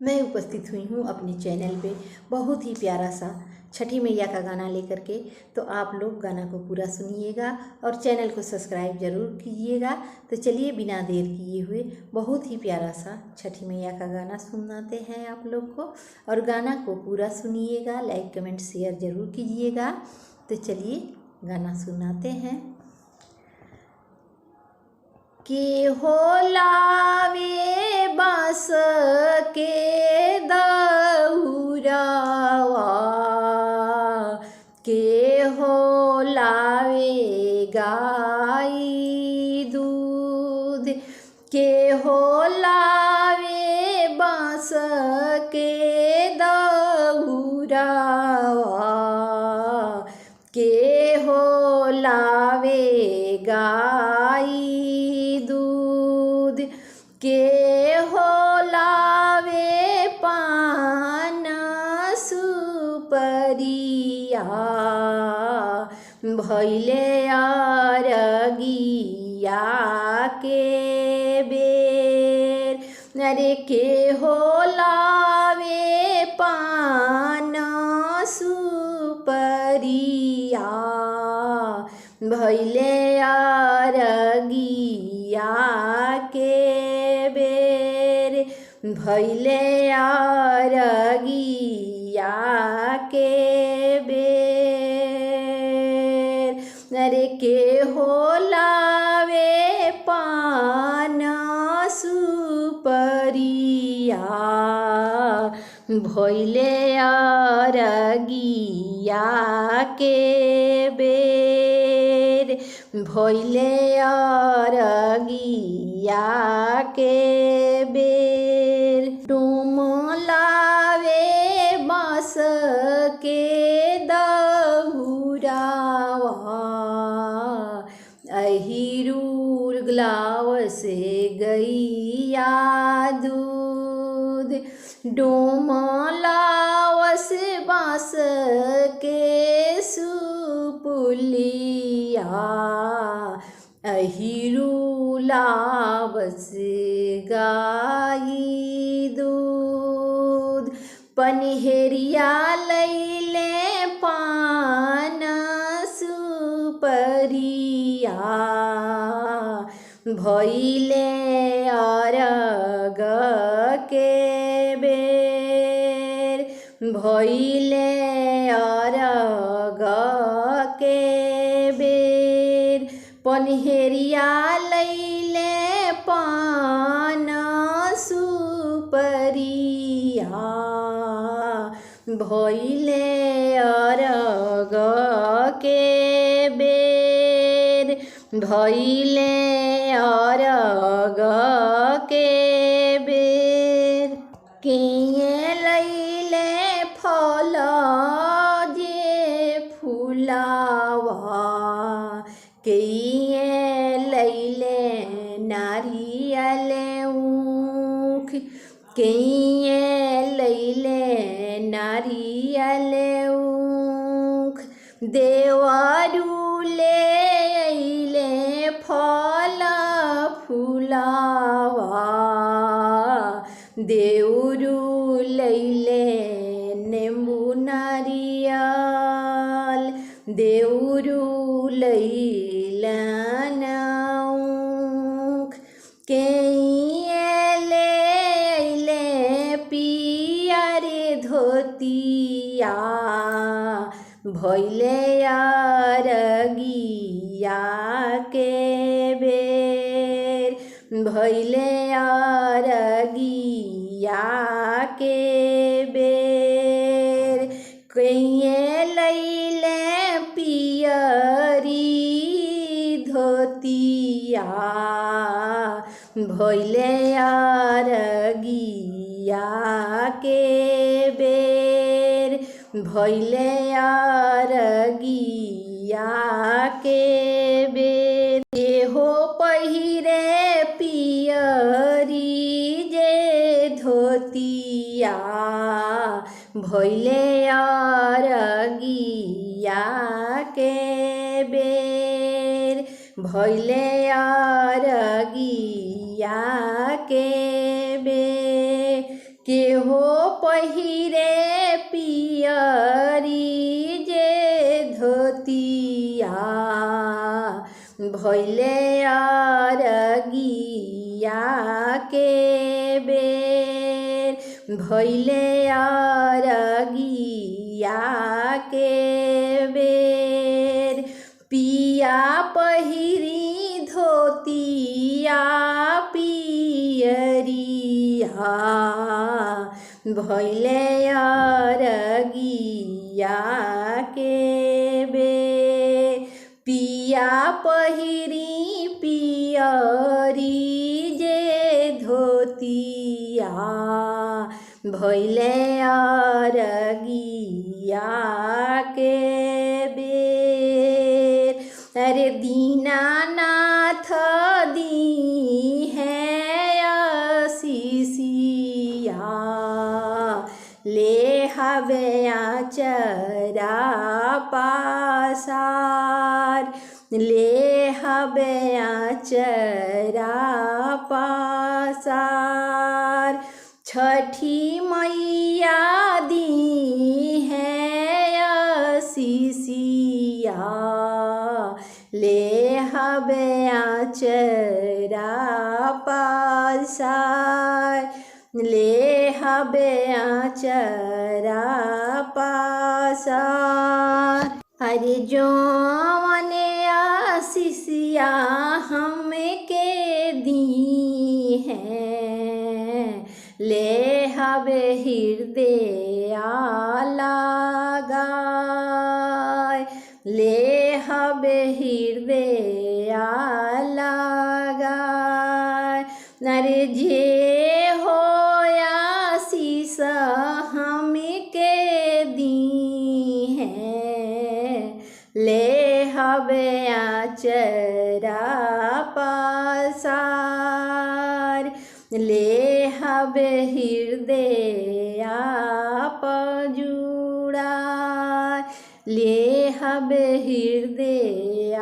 मैं उपस्थित हुई हूँ अपने चैनल पे बहुत ही प्यारा सा छठी मैया का गाना लेकर के। तो आप लोग गाना को पूरा सुनिएगा और चैनल को सब्सक्राइब ज़रूर कीजिएगा। तो चलिए बिना देर किए हुए बहुत ही प्यारा सा छठी मैया का गाना सुनाते हैं आप लोग को। और गाना को पूरा सुनिएगा, लाइक कमेंट शेयर ज़रूर कीजिएगा। तो चलिए गाना सुनाते हैं। के हो लावे बाँस के दउरावा, के हो लावे गाई दूध, के हो लावे बाँस के दउरावा, के हो लावे गाई दूध, के हो लावे पान सुपरिया, भैले अरगिया के बेर। अरे के हो लावे पान सुपरिया, भैले अरगिया के बेर, भैले अरगिया के बेर। अरे के हो लावे पान सुपरिया, भैले अरगिया के बेर, भैले अरगिया के बेर। डोम लावे बाँस के दउरावा, अहिरूर ग्लाव से गैया दूध, डोम लावस बाँस के सुपुलिया, अहिरू लावस गाई दूध। पनहेरिया लैले पान सुपरिया, भैले अरग के बेर, भैले अरग के बेर। पनहेरिया लैले पान सुपरिया, भैले अरग के बेर, भैले अरग के बेर। के लैले फल जे फुलावा, के लैले नारियल ऊख, के लैले नारियल ऊख। देवरू ले अइले फल फुलावा, देउरू लैले नेम्बू नारियल, देउरू लैला ऊख। के ले अइले पियर धोतिया, भैले अरगिया के बेर, भैले अरगिया के बेर। कइये लैले पियरी धोतिया, भैले अरगिया के बेर, भैले अरगिया के बेर। हो पहिरे पियरी जे धोतिया, भैले अरगिया के बेर, भैले अरगिया के बेर। केहो पहिरे पियरी जे धोतिया भैले अरगिया के बेर भैले अरगिया के बेर पिया पहिरी धोतिया पियरिया भैले अरगिया के बेर पिया पहिरी पियरी जे धोतिया भैले अरगिया के बेर अरे दीनानाथ दी है आशीषिया ले हवे आचरा पासार ले हवे आचरा पासार छठी मैया दी है आशीषिया ले हवे आचरा पासार ले हवे आचरा पासार अरे जौने आशीषिया हमके दी है ले हवे हृदय लगाय ले हवे हृदय लगाय अरे जे हो आशीष हमके दी है ले हवे आचरा पासार ले हवे हृदय पजुड़ा ले हवे हृदय